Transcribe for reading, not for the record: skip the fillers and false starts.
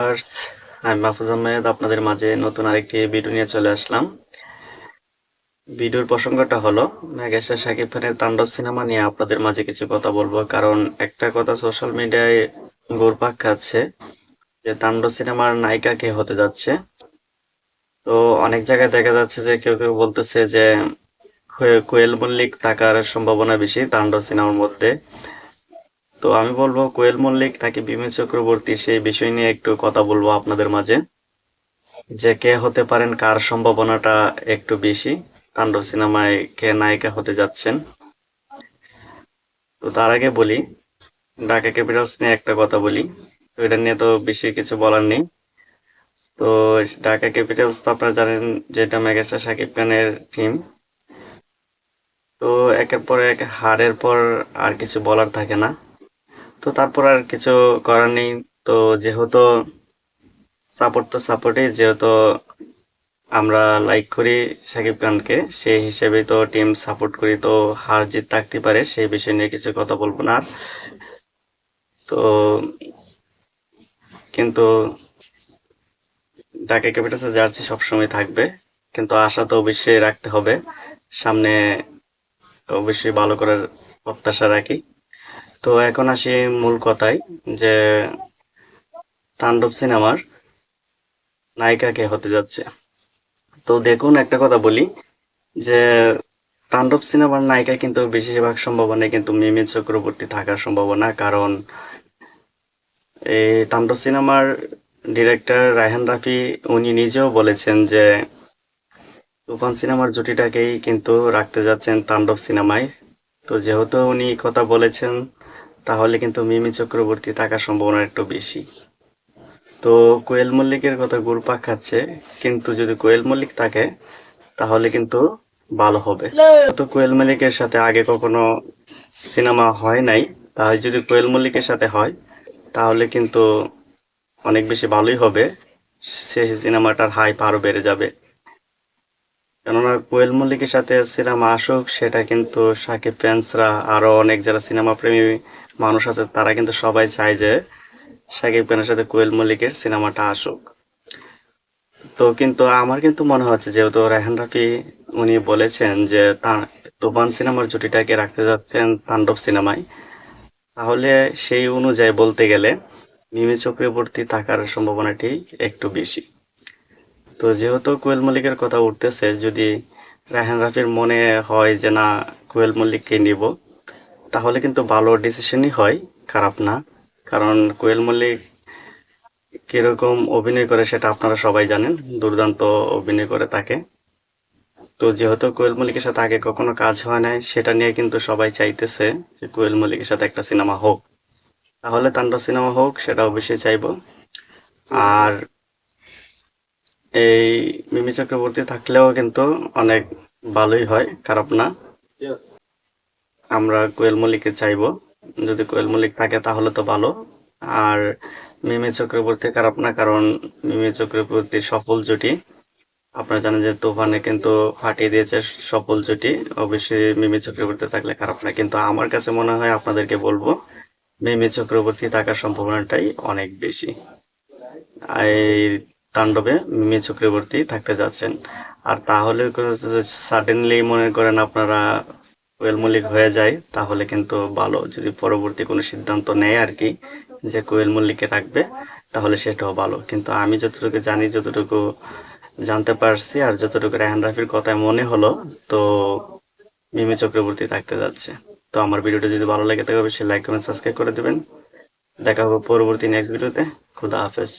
Viewers, আমি মাহফুজ আহমেদ আপনাদের মাঝে নতুন আরেকটি ভিডিও নিয়ে চলে আসলাম। ভিডিওর প্রসঙ্গটা হলো মেগাস্টার শাকিব খানের তাণ্ডব সিনেমা নিয়ে আপনাদের মাঝে কিছু কথা বলবো, কারণ একটা কথা সোশ্যাল মিডিয়ায় ঘুরপাক খাচ্ছে যে তাণ্ডব সিনেমার নায়িকা কে হতে যাচ্ছে। তো অনেক জায়গায় দেখা যাচ্ছে যে কেউ কেউ বলতেছে যে কোয়েল মল্লিক থাকার সম্ভাবনা বেশি তাণ্ডব সিনেমার মধ্যে। তো আমি বলবো কোয়েল মল্লিক নাকি বিমি চক্রবর্তী, সেই বিষয় নিয়ে একটু কথা বলবো আপনাদের মাঝে, যে কে হতে পারেন, কার সম্ভাবনাটা একটু বেশি, তাণ্ডব সিনেমায় কে নায়িকা হতে যাচ্ছেন। তো তার আগে বলি, ঢাকা ক্যাপিটালস নিয়ে একটা কথা বলি। তো এটা নিয়ে তো বেশি কিছু বলার নেই। তো ঢাকা ক্যাপিটালস তো আপনারা জানেন যে এটা মেগাস্টার শাকিব খানের টিম। তো একের পর এক হারের পর আর কিছু বলার থাকে না। তো তারপর আর কিছু করার নেই। তো যেহেতু সাপোর্ট তো সাপোর্টই, যেহেতু আমরা লাইক করি শাকিব খানকে, সেই হিসেবে তো টিম সাপোর্ট করি, তো হার জিত থাকতে পারে, সেই বিষয় নিয়ে কিছু কথা বলবো না আর। তো কিন্তু ঢাকা ক্যাপিটালসের জার্সি সবসময় থাকবে, কিন্তু আশা তো অবশ্যই রাখতে হবে, সামনে অবশ্যই ভালো করার প্রত্যাশা রাখি। তো এখন আসি মূল কথায়, যে তাণ্ডব সিনেমার নায়িকা কে হতে যাচ্ছে। তো দেখুন, একটা কথা বলি যে তাণ্ডব সিনেমার নায়িকা কিন্তু বেশিরভাগ সম্ভাবনা কিন্তু মিমি চক্রবর্তী থাকার সম্ভাবনা, কারণ এই তাণ্ডব সিনেমার ডিরেক্টর রায়হান রাফি উনি নিজেও বলেছেন যে তুফান সিনেমার জুটিটাকেই কিন্তু রাখতে যাচ্ছেন তাণ্ডব সিনেমায়। তো যেহেতু উনি এই কথা বলেছেন, তাহলে কিন্তু মিমি চক্রবর্তী থাকার সম্ভাবনা একটু বেশি। তো কোয়েল মল্লিকের কথা ঘুরপাক খাচ্ছে, কিন্তু যদি কোয়েল মল্লিক থাকে তাহলে কিন্তু ভালো হবে। তো কোয়েল মল্লিকের সাথে আগে কখনো সিনেমা হয় নাই, তাহলে যদি কোয়েল মল্লিকের সাথে হয় তাহলে কিন্তু অনেক বেশি ভালোই হবে, সেই সিনেমাটার হাইপ আরো বেড়ে যাবে। কেননা কোয়েল মল্লিকের সাথে সিনেমা আসুক, সেটা কিন্তু সাকিব ফ্যান্সরা আরো অনেক যারা সিনেমা প্রেমী মানুষ আছে তারা কিন্তু সবাই চায় যে সাকিব খানের সাথে কোয়েল মল্লিকের সিনেমাটা আসুক। তো কিন্তু আমার কিন্তু মনে হচ্ছে, যেহেতু রায়হান রাফি উনি বলেছেন যে তুফান সিনেমার জুটিটাকে রাখতে যাচ্ছেন তাণ্ডব সিনেমায়, তাহলে সেই অনুযায়ী বলতে গেলে মিমি চক্রবর্তী থাকার সম্ভাবনাটি একটু বেশি। তো যেহেতু কোয়েল মল্লিকের কথা উঠতেছে, যদি রায়হান রাফির মনে হয় যে না, কোয়েল মল্লিককে নিব, তাহলে কিন্তু ভালো ডিসিশনই হয়, খারাপ না। কারণ কোয়েল মল্লিক কিরকম অভিনয় করে সেটা আপনারা সবাই জানেন, দুর্দান্ত অভিনয় করে তাকে। তো যেহেতু কোয়েল মল্লিকের সাথে আগে কখনো কাজ হয় নাই, সেটা নিয়ে কিন্তু সবাই চাইতেছে যে কোয়েল মল্লিকের সাথে একটা সিনেমা হোক, তাহলে তাণ্ডব সিনেমা হোক, সেটা অবশ্যই চাইবো। আর এই মিমি চক্রবর্তী থাকলেও কিন্তু অনেক ভালোই হয়, খারাপ না। আমরা কোয়েল মল্লিককে চাইবো, যদি কোয়েল মল্লিক থাকে তাহলে তো ভালো। আর মিমি চক্রবর্তী খারাপ না, কারণ মিমি চক্রবর্তী সফল জুটি, আপনারা জানেন যে তুফানে কিন্তু ফাটিয়ে দিয়েছে সফল জুটি। অবশ্যই মিমি চক্রবর্তী থাকলে খারাপ না, কিন্তু আমার কাছে মনে হয়, আপনাদেরকে বলবো, মিমি চক্রবর্তী থাকার সম্ভাবনাটাই অনেক বেশি এই তাণ্ডবে মিমি চক্রবর্তী থাকতে যাচ্ছেন। আর তাহলে সাডেনলি মনে করেন আপনারা কোয়েল মল্লিক হয়ে যায়, তাহলে কিন্তু ভালো। যদি পরবর্তী কোনো সিদ্ধান্ত নেয় আর কি, যে কোয়েল মল্লিককে রাখবে, তাহলে সেটাও ভালো। কিন্তু আমি যতটুকু জানি, যতটুকু জানতে পারছি, আর যতটুকু রায়হান রাফির কথায় মনে হলো, তো মিমি চক্রবর্তী থাকতে যাচ্ছে। তো আমার ভিডিওটা যদি ভালো লাগে থাকে অবশ্যই লাইক কমেন্ট সাবস্ক্রাইব করে দেবেন। দেখা হবে পরবর্তী নেক্সট ভিডিওতে। খুদা হাফেজ।